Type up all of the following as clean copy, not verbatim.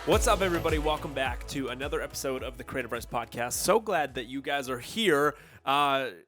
What's up, everybody? Welcome back to another episode of the Creative Podcast. So glad that you guys are here.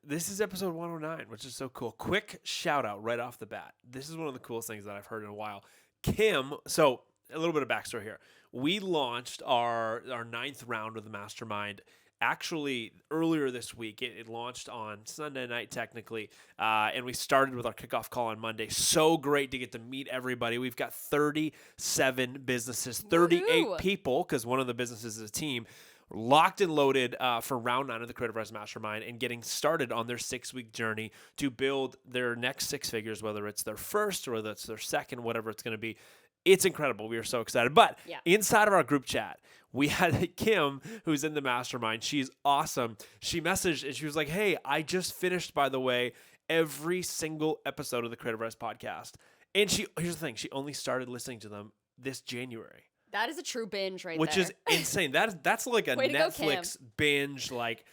This is episode 109, which is so cool. Quick shout out right off the bat. This is one of the coolest things that I've heard in a while. Kim, so a little bit of backstory here. We launched our ninth round of the Mastermind actually earlier this week. It launched on Sunday night technically, and we started with our kickoff call on Monday. So great to get to meet everybody. We've got 37 businesses, 38 Woo-hoo. people, because one of the businesses is a team, locked and loaded for round 9 of the Creativ Mastermind and getting started on their 6-week journey to build their next 6 figures, whether it's their first or whether it's their second, whatever it's going to be. It's incredible. We are so excited. But inside of our group chat, we had Kim, who's in the mastermind. She's awesome. She messaged and she was like, hey, I just finished, by the way, every single episode of the Creative Podcast. And here's the thing. She only started listening to them this January. That is a true binge right which there. Is insane. That's like a Netflix binge, like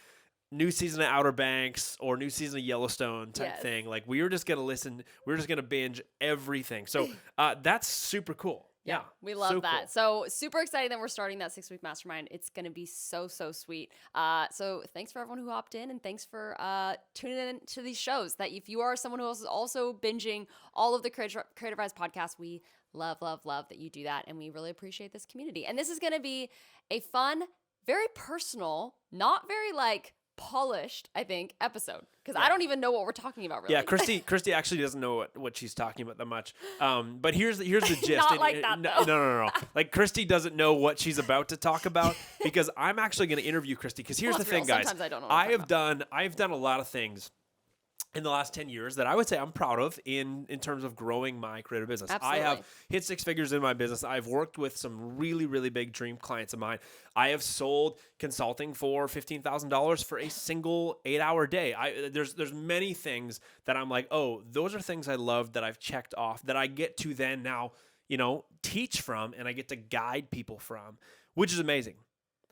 new season of Outer Banks or new season of Yellowstone type thing. Like we were just going to listen. We were just going to binge everything. So that's super cool. Yeah, we love so that. Cool. So super excited that we're starting that 6-week mastermind. It's going to be so sweet. So thanks for everyone who hopped in, and thanks for tuning in to these shows. That if you are someone who is also binging all of the Creative podcasts, we love that you do that, and we really appreciate this community. And this is going to be a fun, very personal, not very polished, I think, episode, because I don't even know what we're talking about really. Yeah, Christy actually doesn't know what she's talking about that much. But here's the gist. Not like that, though. No. Like Christy doesn't know what she's about to talk about because I'm actually going to interview Christy. Because here's the thing, guys. Sometimes I don't know. I've done a lot of things in the last 10 years that I would say I'm proud of in terms of growing my creative business. Absolutely. I have hit 6 figures in my business. I've worked with some really, really big dream clients of mine. I have sold consulting for $15,000 for a single 8-hour day. There's many things that I'm like, oh, those are things I love that I've checked off that I get to then now, teach from, and I get to guide people from, which is amazing.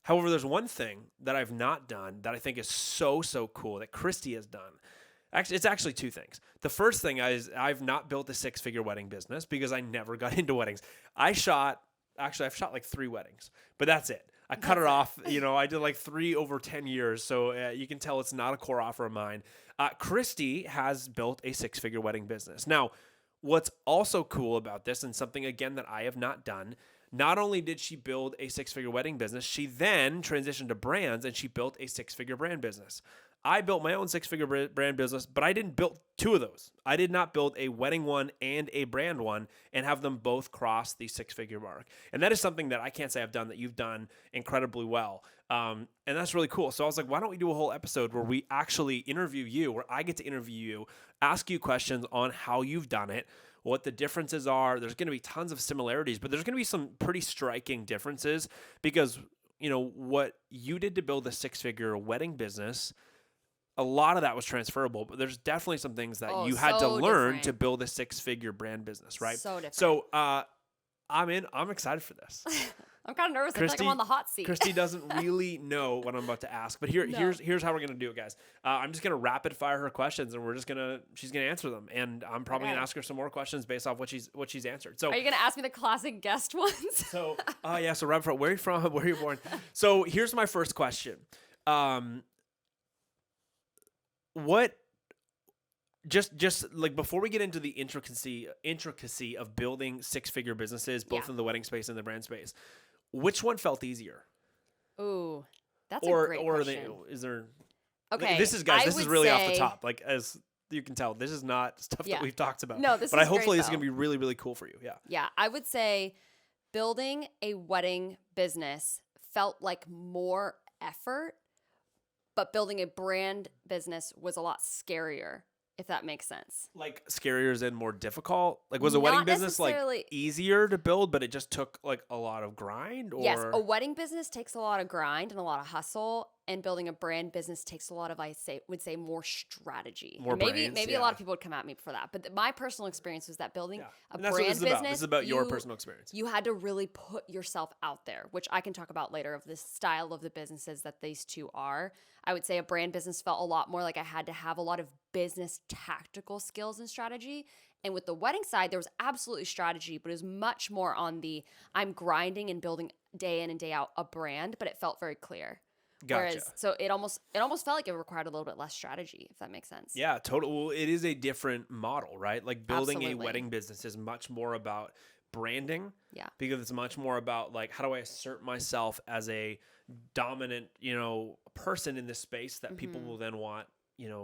However, there's one thing that I've not done that I think is so cool that Christy has done. Actually, it's actually 2 things. The first thing is I've not built a 6-figure wedding business because I never got into weddings. I've shot like 3 weddings, but that's it. I cut it off. I did like 3 over 10 years. So you can tell it's not a core offer of mine. Christy has built a 6-figure wedding business. Now, what's also cool about this, and something again that I have not done, not only did she build a 6-figure wedding business, she then transitioned to brands and she built a 6-figure brand business. I built my own 6-figure brand business, but I didn't build 2 of those. I did not build a wedding one and a brand one and have them both cross the 6-figure mark. And that is something that I can't say I've done that you've done incredibly well. And that's really cool. So I was like, why don't we do a whole episode where we actually interview you, where I get to interview you, ask you questions on how you've done it, what the differences are. There's going to be tons of similarities, but there's going to be some pretty striking differences because, what you did to build a 6-figure wedding business, a lot of that was transferable, but there's definitely some things that you had to learn to build a 6-figure brand business, right? So different. So I'm excited for this. I'm kind of nervous. I feel like I'm on the hot seat. Christy doesn't really know what I'm about to ask, but here's how we're gonna do it, guys. I'm just gonna rapid fire her questions, and she's gonna answer them, and I'm probably gonna ask her some more questions based off what she's answered. So are you gonna ask me the classic guest ones? So rapid fire. Where are you from? Where are you born? So here's my first question. What just like before we get into the intricacy of building 6-figure businesses, both in the wedding space and the brand space, which one felt easier? Ooh, that's a great question. Is there? Okay, this is really off the top. Like as you can tell, this is not stuff that we've talked about. No, but hopefully this is gonna be really, really cool for you. Yeah. Yeah, I would say building a wedding business felt like more effort, but building a brand business was a lot scarier, if that makes sense. Like scarier is in more difficult? Like was a wedding business like easier to build, but it just took like a lot of grind? Or? Yes, a wedding business takes a lot of grind and a lot of hustle. and building a brand business takes a lot of, would say more strategy. More And maybe brains, a lot of people would come at me for that. But my personal experience was that building a And that's what brand this is about. business. This is about your personal experience. You had to really put yourself out there, which I can talk about later of the style of the businesses that these two are. I would say a brand business felt a lot more like I had to have a lot of business tactical skills and strategy. And with the wedding side, there was absolutely strategy, but it was much more on the I'm grinding and building day in and day out a brand, but it felt very clear. Gotcha. Whereas, so it almost felt like it required a little bit less strategy, if that makes sense. Yeah, totally. Well, it is a different model, right? Like building Absolutely. a wedding business is much more about branding. Yeah. Because it's much more about like, how do I assert myself as a dominant, person in this space that people will then want,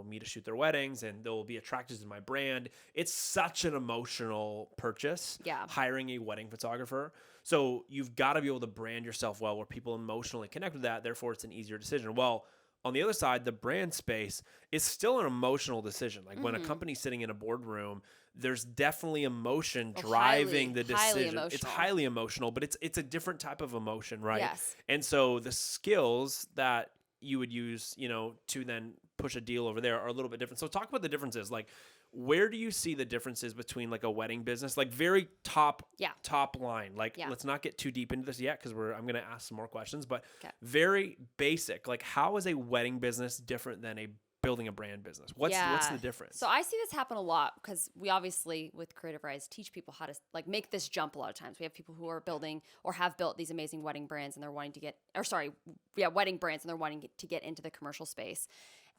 me to shoot their weddings, and they'll be attracted to my brand. It's such an emotional purchase. Yeah. Hiring a wedding photographer. So you've got to be able to brand yourself well where people emotionally connect with that. Therefore, it's an easier decision. Well, on the other side, the brand space is still an emotional decision. Like when a company's sitting in a boardroom, there's definitely emotion driving the decision. It's highly emotional, but it's a different type of emotion, right? Yes. And so the skills that you would use, to then push a deal over there are a little bit different. So talk about the differences. Like, where do you see the differences between like a wedding business, like very top line? Like, let's not get too deep into this yet because I'm going to ask some more questions, but very basic. Like, how is a wedding business different than building a brand business? What's the difference? So I see this happen a lot because we obviously with Creative Rise teach people how to like make this jump a lot of times. We have people who are building or have built these amazing wedding brands and they're wanting to wedding brands and they're wanting to get into the commercial space.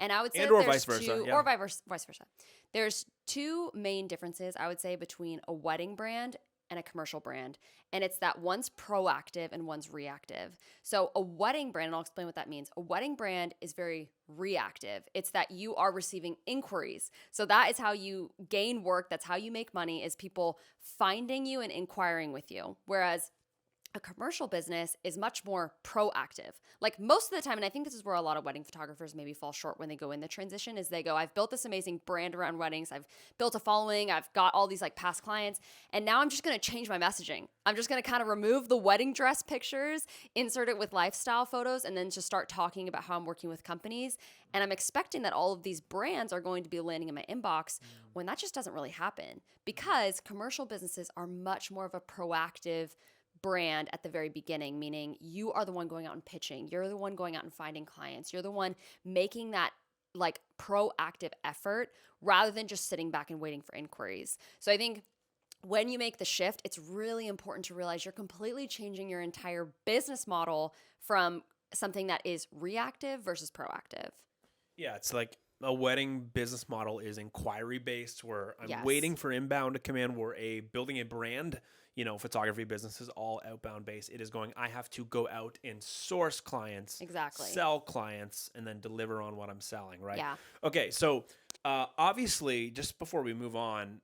And I would say or vice versa. Or vice versa. There's two main differences, I would say, between a wedding brand and a commercial brand. And it's that one's proactive and one's reactive. So a wedding brand, and I'll explain what that means. A wedding brand is very reactive. It's that you are receiving inquiries. So that is how you gain work. That's how you make money, is people finding you and inquiring with you. Whereas a commercial business is much more proactive. Like most of the time, and I think this is where a lot of wedding photographers maybe fall short when they go in the transition, is they go, I've built this amazing brand around weddings. I've built a following. I've got all these like past clients. And now I'm just going to change my messaging. I'm just going to kind of remove the wedding dress pictures, insert it with lifestyle photos, and then just start talking about how I'm working with companies. And I'm expecting that all of these brands are going to be landing in my inbox when that just doesn't really happen, because commercial businesses are much more of a proactive brand at the very beginning, meaning you are the one going out and pitching. You're the one going out and finding clients. You're the one making that like proactive effort rather than just sitting back and waiting for inquiries. So I think when you make the shift, it's really important to realize you're completely changing your entire business model from something that is reactive versus proactive. Yeah, it's like a wedding business model is inquiry based, where I'm waiting for inbound to come in. We're building a brand. Photography business is all outbound based. It is going, I have to go out and source clients, sell clients, and then deliver on what I'm selling, right? Yeah. Okay, so obviously, just before we move on,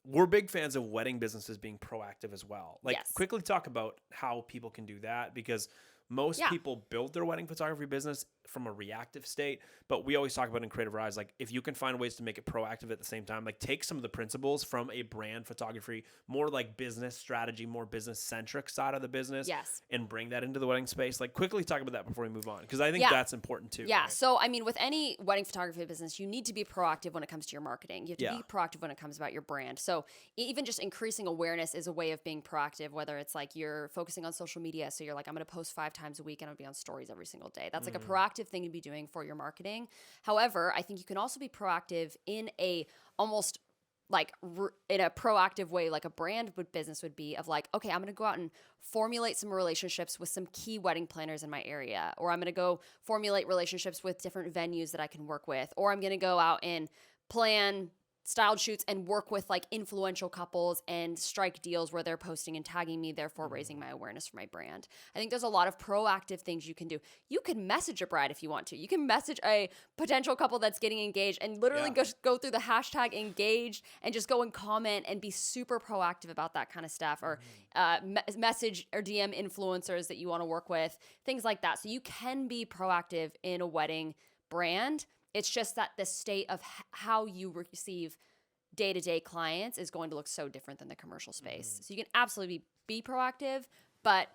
we're big fans of wedding businesses being proactive as well. Like, quickly talk about how people can do that, because most people build their wedding photography business from a reactive state, but we always talk about in Creative Rise, like if you can find ways to make it proactive at the same time, like take some of the principles from a brand photography, more like business strategy, more business centric side of the business, and bring that into the wedding space. Like quickly talk about that before we move on, because I think that's important too. Yeah. Right? So, I mean, with any wedding photography business, you need to be proactive when it comes to your marketing. You have to be proactive when it comes about your brand. So even just increasing awareness is a way of being proactive, whether it's like you're focusing on social media. So you're like, I'm going to post 5 times a week and I'm going to be on stories every single day. That's like a proactive thing to be doing for your marketing. However, I think you can also be proactive in a almost like in a proactive way, like a brand business would be, of like, okay, I'm going to go out and formulate some relationships with some key wedding planners in my area, or I'm going to go formulate relationships with different venues that I can work with, or I'm going to go out and plan styled shoots and work with like influential couples and strike deals where they're posting and tagging me, therefore raising my awareness for my brand. I think there's a lot of proactive things you can do. You can message a bride if you want to. You can message a potential couple that's getting engaged and literally go through the hashtag engaged and just go and comment and be super proactive about that kind of stuff, or message or DM influencers that you want to work with, things like that. So you can be proactive in a wedding brand. It's just that the state of how you receive day-to-day clients is going to look so different than the commercial space. So you can absolutely be proactive, but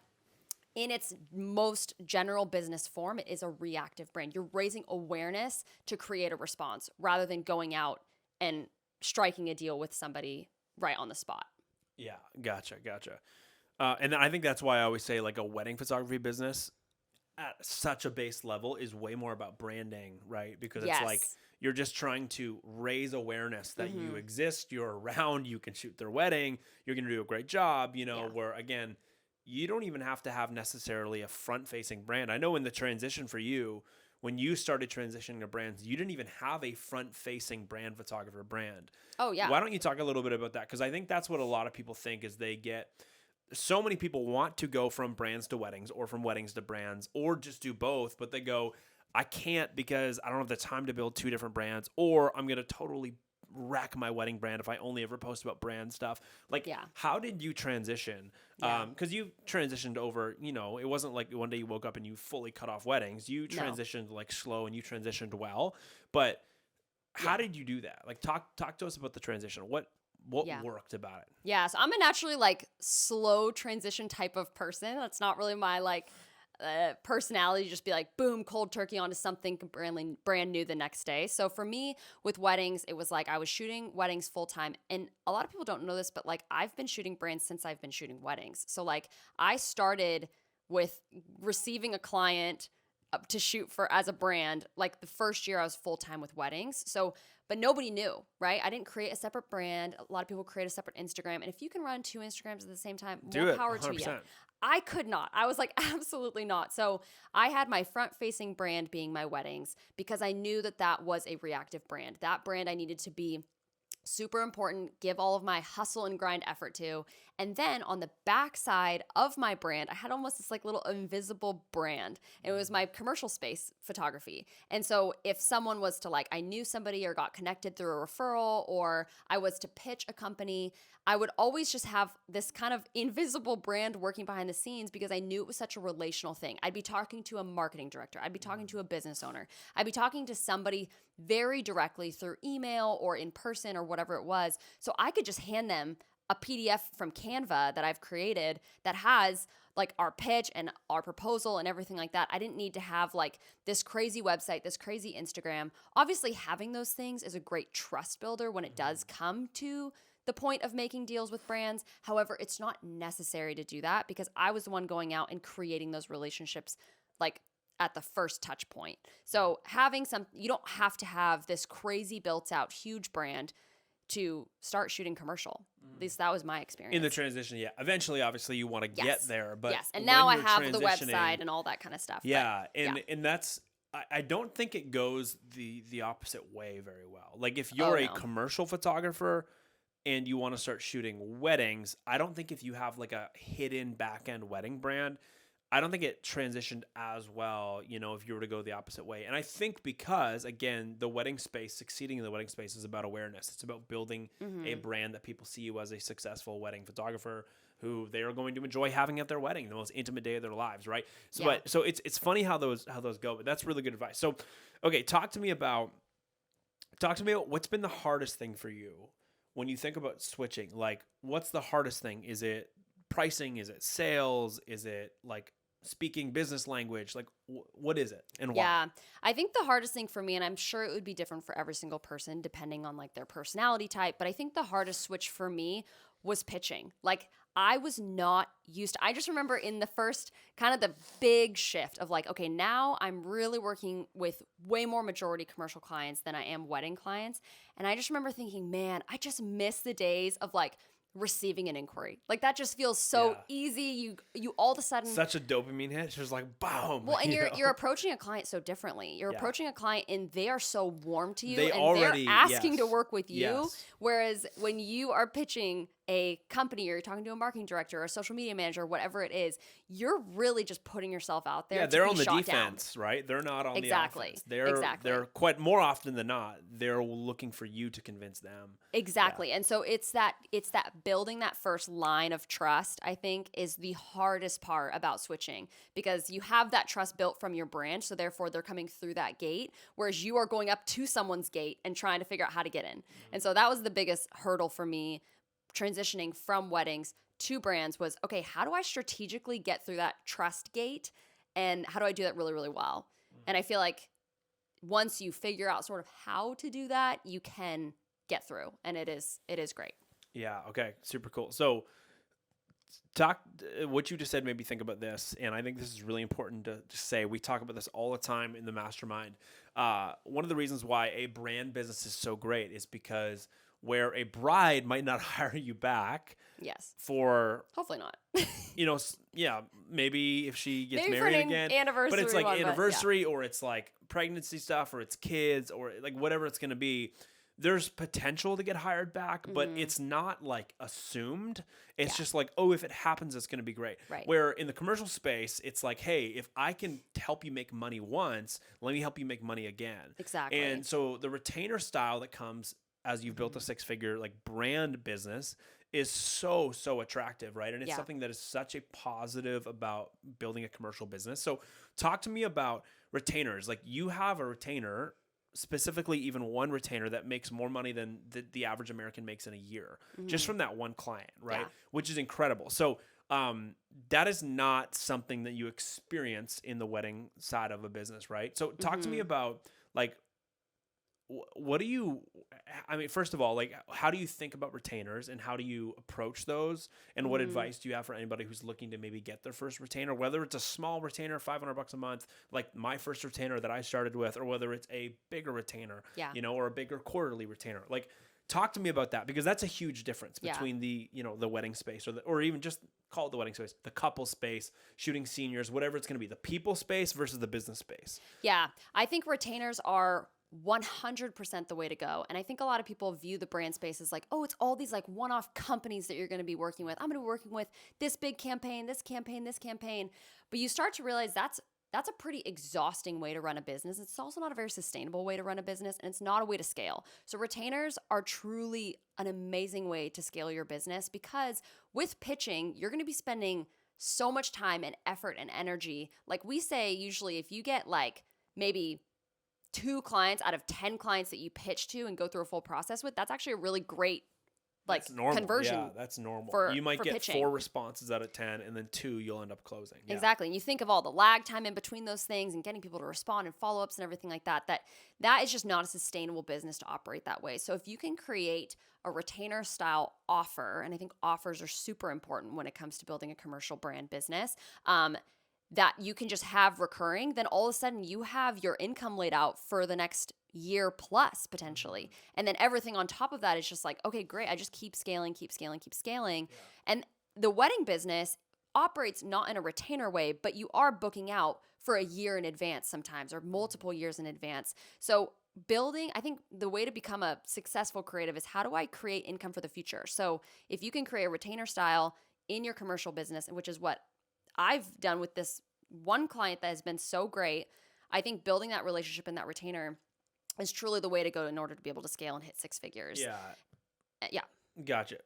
in its most general business form, it is a reactive brand. You're raising awareness to create a response rather than going out and striking a deal with somebody right on the spot. Yeah, gotcha. And I think that's why I always say like a wedding photography business at such a base level is way more about branding, right? Because it's like you're just trying to raise awareness that you exist, you're around, you can shoot their wedding, you're going to do a great job, where again, you don't even have to have necessarily a front-facing brand. I know in the transition for you, when you started transitioning to brands, you didn't even have a front-facing brand photographer brand. Oh, yeah. Why don't you talk a little bit about that? Because I think that's what a lot of people think is so many people want to go from brands to weddings or from weddings to brands or just do both, but they go, I can't because I don't have the time to build two different brands, or I'm going to totally wreck my wedding brand if I only ever post about brand stuff. Like, how did you transition? Because you transitioned over, it wasn't like one day you woke up and you fully cut off weddings. You transitioned like slow and you transitioned well. But how did you do that? Like, talk to us about the transition. What worked about it? Yeah, so I'm a naturally like slow transition type of person. That's not really my like personality, just be like, boom, cold turkey onto something brand new the next day. So for me with weddings, it was like I was shooting weddings full time. And a lot of people don't know this, but like I've been shooting brands since I've been shooting weddings. So like I started with receiving a client to shoot for as a brand, like the first year I was full time with weddings. So, but nobody knew, right? I didn't create a separate brand. A lot of people create a separate Instagram. And if you can run two Instagrams at the same time, more power to you. I could not. I was like, absolutely not. So I had my front-facing brand being my weddings because I knew that that was a reactive brand. That brand I needed to be super important, give all of my hustle and grind effort to. And then on the backside of my brand, I had almost this like little invisible brand. And it was my commercial space photography. And so if someone was to like, I knew somebody or got connected through a referral, or I was to pitch a company, I would always just have this kind of invisible brand working behind the scenes because I knew it was such a relational thing. I'd be talking to a marketing director. I'd be talking to a business owner. I'd be talking to somebody very directly through email or in person or whatever it was. So I could just hand them a PDF from Canva that I've created that has like our pitch and our proposal and everything like that. I didn't need to have like this crazy website, this crazy Instagram. Obviously, having those things is a great trust builder when it does come to the point of making deals with brands. However, it's not necessary to do that because I was the one going out and creating those relationships like at the first touch point. So you don't have to have this crazy built out huge brand to start shooting commercial. At least that was my experience. In the transition, yeah. Eventually, obviously, you want to get there. But and now I have the website and all that kind of stuff. Yeah, and that's, I don't think it goes the opposite way very well. Like if you're a commercial photographer and you want to start shooting weddings, I don't think if you have like a hidden back-end wedding brand, I don't think it transitioned as well, if you were to go the opposite way. And I think because, again, succeeding in the wedding space is about awareness. It's about building a brand that people see you as a successful wedding photographer who they are going to enjoy having at their wedding, the most intimate day of their lives, right? So, so it's funny how those go, but that's really good advice. So, okay, talk to me about what's been the hardest thing for you when you think about switching. Like, what's the hardest thing? Is it pricing? Is it sales? Is it like speaking business language? Like what is it and why? Yeah, I think the hardest thing for me, and I'm sure it would be different for every single person depending on like their personality type, but I think the hardest switch for me was pitching. Like I was not used to, I just remember in the first kind of the big shift of like, okay, now I'm really working with way more majority commercial clients than I am wedding clients. And I just remember thinking, man, I just miss the days of like receiving an inquiry. Like that just feels so easy. You all of a sudden such a dopamine hit. It's just like boom. Well, and you're approaching a client so differently. You're approaching a client and they are so warm to you they're asking to work with you. Whereas when you are pitching a company or you're talking to a marketing director or a social media manager, whatever it is, you're really just putting yourself out there. Yeah, they're on the defense, right? They're not on the offense. They're quite more often than not, they're looking for you to convince them. Exactly. Yeah. And so it's that building that first line of trust, I think, is the hardest part about switching because you have that trust built from your brand. So therefore they're coming through that gate, whereas you are going up to someone's gate and trying to figure out how to get in. And so that was the biggest hurdle for me transitioning from weddings to brands was, okay, how do I strategically get through that trust gate? And how do I do that really, really well? And I feel like once you figure out sort of how to do that, you can get through. And it is great. Yeah. Okay. Super cool. So what you just said made me think about this, and I think this is really important to say. We talk about this all the time in the mastermind. One of the reasons why a brand business is so great is because where a bride might not hire you back, yes, for hopefully not, maybe if she gets maybe married for an again, anniversary, but it's like anniversary, yeah. or it's like pregnancy stuff, or it's kids, or like whatever it's going to be. There's potential to get hired back, but it's not like assumed. It's just like, oh, if it happens, it's going to be great. Right. Where in the commercial space, it's like, hey, if I can help you make money once, let me help you make money again. Exactly. And so the retainer style that comes as you've built a six-figure like brand business is so attractive, right? And it's something that is such a positive about building a commercial business. So talk to me about retainers. Like, you have a retainer, specifically even one retainer that makes more money than the average American makes in a year, just from that one client, right? Yeah. Which is incredible. So that is not something that you experience in the wedding side of a business, right? So talk to me about, like, what do you, I mean, first of all, like, how do you think about retainers and how do you approach those? And what advice do you have for anybody who's looking to maybe get their first retainer, whether it's a small retainer, $500 a month, like my first retainer that I started with, or whether it's a bigger retainer, or a bigger quarterly retainer? Like, talk to me about that, because that's a huge difference between the wedding space, or even just call it the wedding space, the couple space, shooting seniors, whatever it's going to be, the people space versus the business space. Yeah. I think retainers are 100% the way to go. And I think a lot of people view the brand space as like, oh, it's all these like one-off companies that you're going to be working with. I'm going to be working with this big campaign, this campaign, this campaign. But you start to realize that's a pretty exhausting way to run a business. It's also not a very sustainable way to run a business, and it's not a way to scale. So retainers are truly an amazing way to scale your business, because with pitching, you're going to be spending so much time and effort and energy. Like we say, usually if you get like maybe 2 clients out of 10 clients that you pitch to and go through a full process with, that's actually a really great conversion. Yeah, that's normal. You might get pitching. 4 responses out of 10, and then 2 you'll end up closing. Yeah. Exactly. And you think of all the lag time in between those things and getting people to respond and follow-ups and everything like that, that is just not a sustainable business to operate that way. So if you can create a retainer style offer, and I think offers are super important when it comes to building a commercial brand business, that you can just have recurring, then all of a sudden you have your income laid out for the next year plus potentially. And then everything on top of that is just like, okay, great. I just keep scaling. Yeah. And the wedding business operates not in a retainer way, but you are booking out for a year in advance sometimes, or multiple years in advance. So I think the way to become a successful creative is, how do I create income for the future? So if you can create a retainer style in your commercial business, which is what I've done with this one client that has been so great, I think building that relationship and that retainer is truly the way to go in order to be able to scale and hit 6 figures. Yeah. Yeah. Gotcha.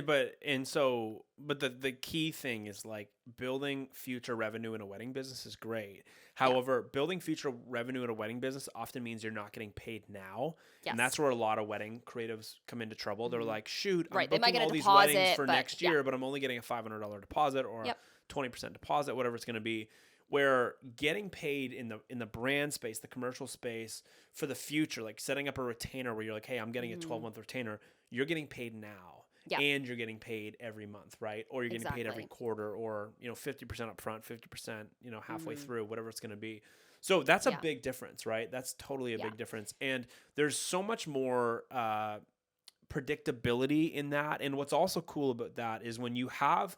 But the key thing is, like, building future revenue in a wedding business is great. However, building future revenue in a wedding business often means you're not getting paid now. Yes. And that's where a lot of wedding creatives come into trouble. They're like, shoot, I'm They might booking get a all these deposit, weddings for but next year, but I'm only getting a $500 deposit or 20% deposit, whatever it's going to be. Where getting paid in the brand space, the commercial space, for the future, like setting up a retainer where you're like, hey, I'm getting a 12-month retainer, you're getting paid now. Yeah. And you're getting paid every month, right? Or you're getting paid every quarter, or 50% up front, 50%, halfway through, whatever it's going to be. So that's a big difference, right? That's totally a big difference. And there's so much more predictability in that. And what's also cool about that is when you have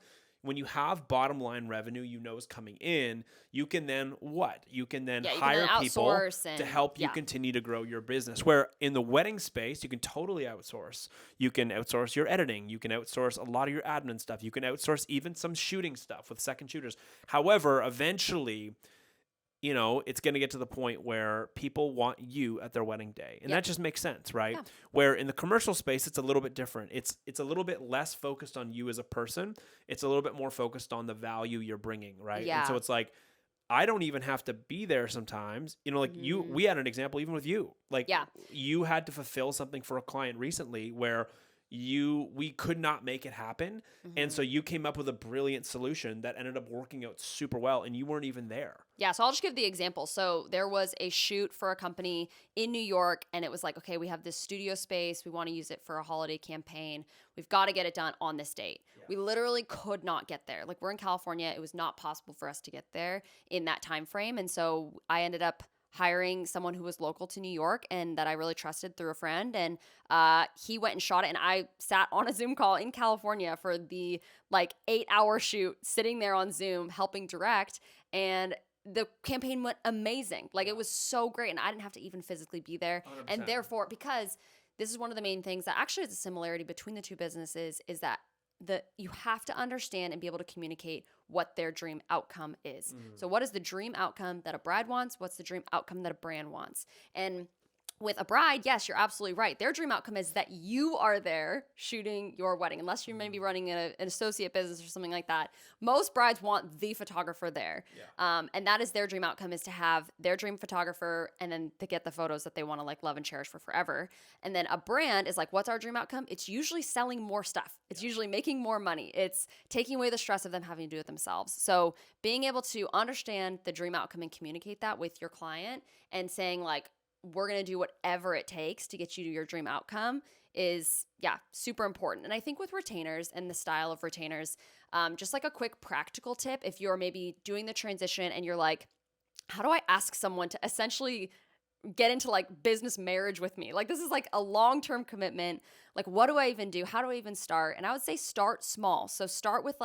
bottom line revenue is coming in, you can then hire people to help you continue to grow your business. Where in the wedding space, you can totally outsource. You can outsource your editing. You can outsource a lot of your admin stuff. You can outsource even some shooting stuff with second shooters. However, eventually, it's going to get to the point where people want you at their wedding day. And that just makes sense, right? Yeah. Where in the commercial space, it's a little bit different. It's a little bit less focused on you as a person. It's a little bit more focused on the value you're bringing, right? Yeah. And so it's like, I don't even have to be there sometimes. We had an example even with you. Like, you had to fulfill something for a client recently where we could not make it happen. And so you came up with a brilliant solution that ended up working out super well, and you weren't even there. Yeah, so I'll just give the example. So there was a shoot for a company in New York, and it was like, okay, we have this studio space. We want to use it for a holiday campaign. We've got to get it done on this date. Yeah. We literally could not get there. Like, we're in California. It was not possible for us to get there in that time frame. And so I ended up hiring someone who was local to New York and that I really trusted through a friend. And he went and shot it. And I sat on a Zoom call in California for the 8-hour shoot, sitting there on Zoom, helping direct. And the campaign went amazing. Like, it was so great. And I didn't have to even physically be there. 100%. And therefore, because this is one of the main things that actually is a similarity between the two businesses, is that you have to understand and be able to communicate what their dream outcome is. So what is the dream outcome that a bride wants? What's the dream outcome that a brand wants? And with a bride, yes, you're absolutely right. Their dream outcome is that you are there shooting your wedding, unless you're maybe running an associate business or something like that. Most brides want the photographer there. Yeah. And that is their dream outcome, is to have their dream photographer and then to get the photos that they want to love and cherish for forever. And then a brand is like, what's our dream outcome? It's usually selling more stuff. It's usually making more money. It's taking away the stress of them having to do it themselves. So being able to understand the dream outcome and communicate that with your client and saying we're going to do whatever it takes to get you to your dream outcome is, super important. And I think with retainers and the style of retainers, just a quick practical tip, if you're maybe doing the transition and you're like, how do I ask someone to essentially get into business marriage with me? This is a long-term commitment. What do I even do? How do I even start? And I would say start small. So start with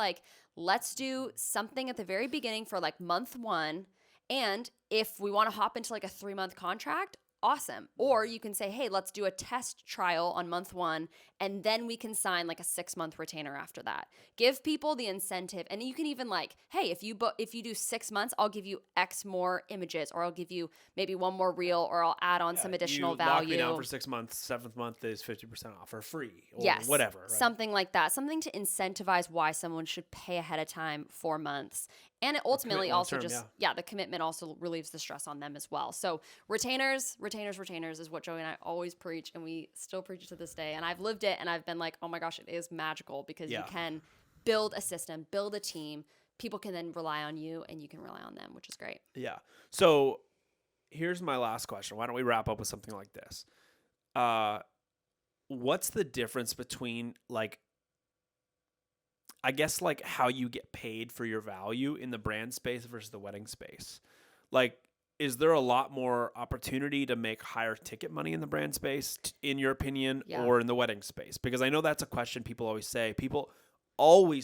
let's do something at the very beginning for month 1. And if we want to hop into a 3-month contract, awesome. Or you can say, hey, let's do a test trial on month 1, and then we can sign a 6-month retainer after that. Give people the incentive. And you can even hey, if you do 6 months, I'll give you X more images, or I'll give you maybe one more reel, or I'll add on some additional value. Lock me down for 6 months. 7th month is 50% off or free, or whatever. Right? Something like that. Something to incentivize why someone should pay ahead of time 4 months. And it ultimately also the commitment also relieves the stress on them as well. So retainers is what Joey and I always preach, and we still preach it to this day. And I've lived it, and I've been like, oh my gosh, it is magical, because you can build a system, build a team. People can then rely on you, and you can rely on them, which is great. Yeah. So here's my last question. Why don't we wrap up with something like this? What's the difference between I guess how you get paid for your value in the brand space versus the wedding space? Is there a lot more opportunity to make higher ticket money in the brand space, in your opinion, or in the wedding space? Because I know that's a question people always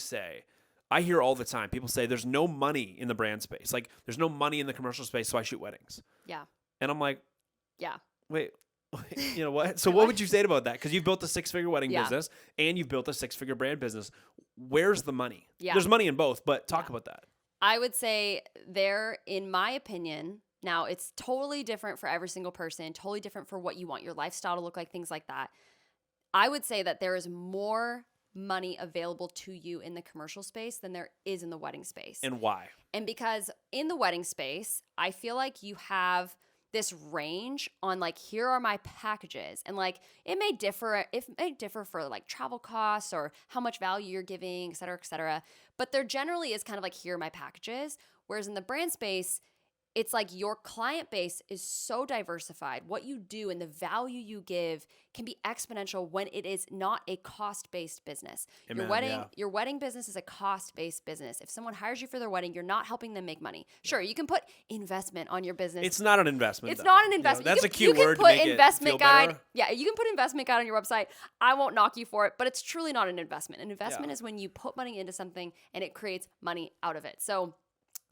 say. I hear all the time, people say there's no money in the brand space. There's no money in the commercial space, so I shoot weddings. Yeah. And I'm like, yeah. Wait, you know what? So what would you say about that? Because you've built a 6-figure wedding business and you've built a 6-figure brand business. Where's the money? Yeah. There's money in both, but talk about that. I would say in my opinion, now it's totally different for every single person, totally different for what you want your lifestyle to look like, things like that. I would say that there is more money available to you in the commercial space than there is in the wedding space. And why? And because in the wedding space, I feel like you have this range on here are my packages, and it may differ for travel costs or how much value you're giving, et cetera, but there generally is kind of here are my packages. Whereas in the brand space, it's your client base is so diversified. What you do and the value you give can be exponential when it is not a cost-based business. Amen, your wedding business is a cost-based business. If someone hires you for their wedding, you're not helping them make money. Sure, you can put investment on your business. It's not an investment. It's not an investment. That's a key word to make it feel better. Yeah, you can put investment guide on your website. I won't knock you for it, but it's truly not an investment. An investment is when you put money into something and it creates money out of it. So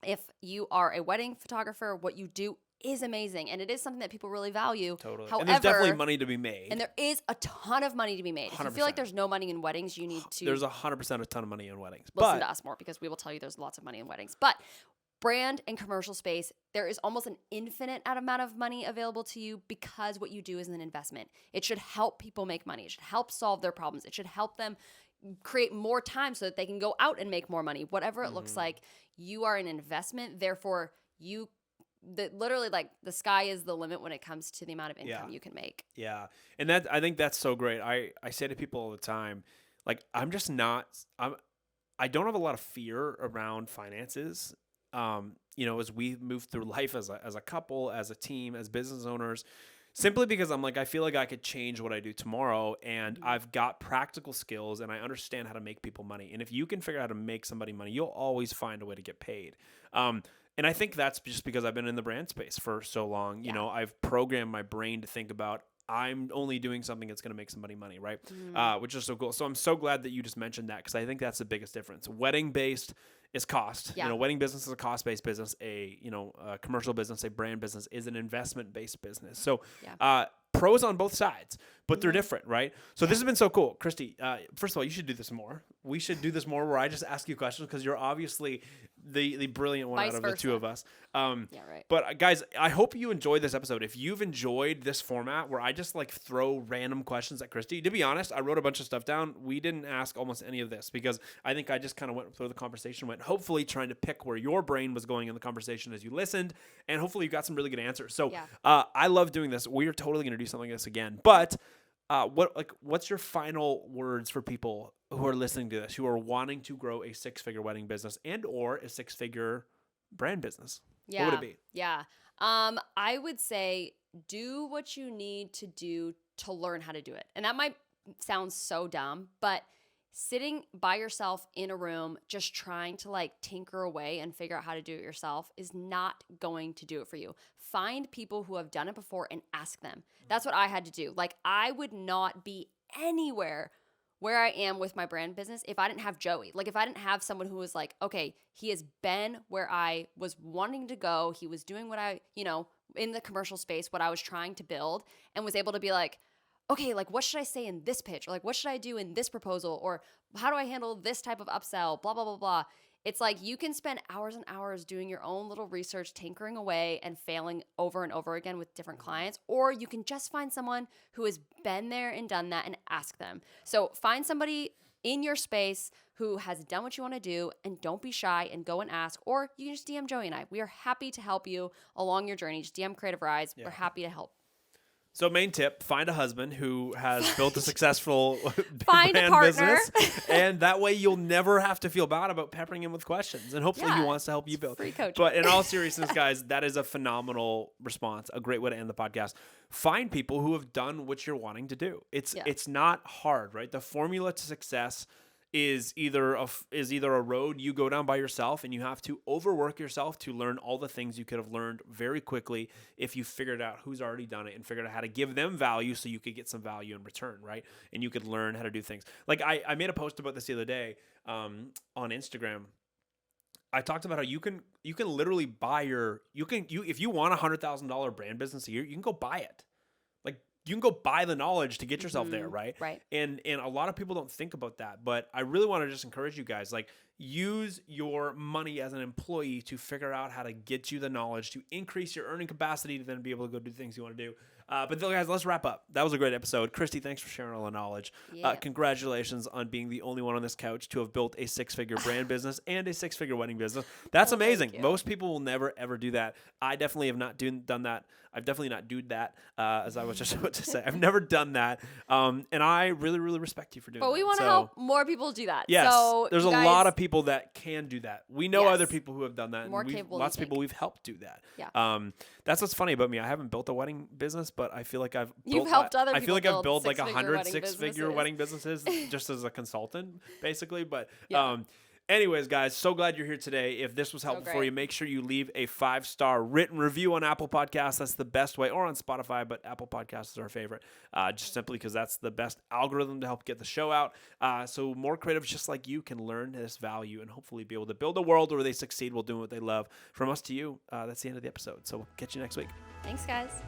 if you are a wedding photographer, what you do is amazing, and it is something that people really value. Totally. However, and there's definitely money to be made. And there is a ton of money to be made. 100%. If you feel like there's no money in weddings, you need to... There's 100% a ton of money in weddings. Listen to us more, because we will tell you there's lots of money in weddings. But brand and commercial space, there is almost an infinite amount of money available to you, because what you do is an investment. It should help people make money. It should help solve their problems. It should help them create more time so that they can go out and make more money. Whatever it looks like, you are an investment. Therefore, you literally like the sky is the limit when it comes to the amount of income you can make. Yeah. And I think that's so great. I say to people all the time, like, I don't have a lot of fear around finances. As we move through life as a couple, as a team, as business owners, simply because I'm like, I feel like I could change what I do tomorrow, and I've got practical skills and I understand how to make people money. And if you can figure out how to make somebody money, you'll always find a way to get paid. And I think that's just because I've been in the brand space for so long. You know, I've programmed my brain to think about, I'm only doing something that's going to make somebody money, right? Which is so cool. So I'm so glad that you just mentioned that, because I think that's the biggest difference. Wedding-based is cost. Yeah. Wedding business is a cost-based business. A commercial business, a brand business is an investment-based business. So pros on both sides, but they're different, right? So this has been so cool. Christy, first of all, you should do this more. We should do this more, where I just ask you questions, because you're obviously the brilliant one out of the two of us. But guys, I hope you enjoyed this episode. If you've enjoyed this format where I just like throw random questions at Christy, to be honest, I wrote a bunch of stuff down. We didn't ask almost any of this, because I think I just kind of went through the conversation, hopefully trying to pick where your brain was going in the conversation as you listened, and hopefully you got some really good answers. So I love doing this. We are totally going to do something like this again. But what's your final words for people who are listening to this, who are wanting to grow a 6-figure wedding business and or a 6-figure brand business? What would it be? Yeah. I would say do what you need to do to learn how to do it. And that might sound so dumb, but sitting by yourself in a room just trying to like tinker away and figure out how to do it yourself is not going to do it for you. Find people who have done it before and ask them. That's what I had to do. Like, I would not be anywhere where I am with my brand business if I didn't have Joey. Like, if I didn't have someone who was like, okay, he has been where I was wanting to go. He was doing what I, in the commercial space, what I was trying to build, and was able to be like, okay, like, what should I say in this pitch? Or like, what should I do in this proposal? Or how do I handle this type of upsell? Blah, blah, blah, blah. It's like you can spend hours and hours doing your own little research, tinkering away and failing over and over again with different clients, or you can just find someone who has been there and done that and ask them. So find somebody in your space who has done what you want to do, and don't be shy and go and ask, or you can just DM Joey and I. We are happy to help you along your journey. Just DM Creative Rise. We're happy to help. So main tip, find a husband who has built a successful find brand a partner. business. And that way you'll never have to feel bad about peppering him with questions. And hopefully he wants to help you build. Free coaching. But in all seriousness, guys, that is a phenomenal response, a great way to end the podcast. Find people who have done what you're wanting to do. It's not hard, right? The formula to success is either a road you go down by yourself, and you have to overwork yourself to learn all the things you could have learned very quickly if you figured out who's already done it and figured out how to give them value so you could get some value in return, right? And you could learn how to do things. Like I made a post about this the other day on Instagram. I talked about how you can literally buy if you want $100,000 brand business a year, you can go buy it. Like, you can go buy the knowledge to get yourself there, right? Right. And a lot of people don't think about that, but I really want to just encourage you guys, like, use your money as an employee to figure out how to get you the knowledge to increase your earning capacity to then be able to go do things you want to do. But guys, let's wrap up. That was a great episode. Christy, thanks for sharing all the knowledge. Yeah. Congratulations on being the only one on this couch to have built a 6-figure brand business and a 6-figure wedding business. That's amazing. Most people will never, ever do that. I definitely have not done that. I've definitely not done that, as I was just about to say. I've never done that. And I really, really respect you for doing that. But we want to help more people do that. Yes. So there's a lot of people that can do that. We know other people who have done that. More and capable lots of people we've helped do that. Yeah. That's what's funny about me. I haven't built a wedding business, but I feel like I've helped other people. I feel like I've built like 100 6-figure wedding businesses just as a consultant, basically. But anyways, guys, so glad you're here today. If this was helpful for you, make sure you leave a 5-star written review on Apple Podcasts. That's the best way, or on Spotify, but Apple Podcasts is our favorite, just simply because that's the best algorithm to help get the show out. So more creatives just like you can learn this value and hopefully be able to build a world where they succeed while doing what they love. From us to you, that's the end of the episode. So we'll catch you next week. Thanks, guys.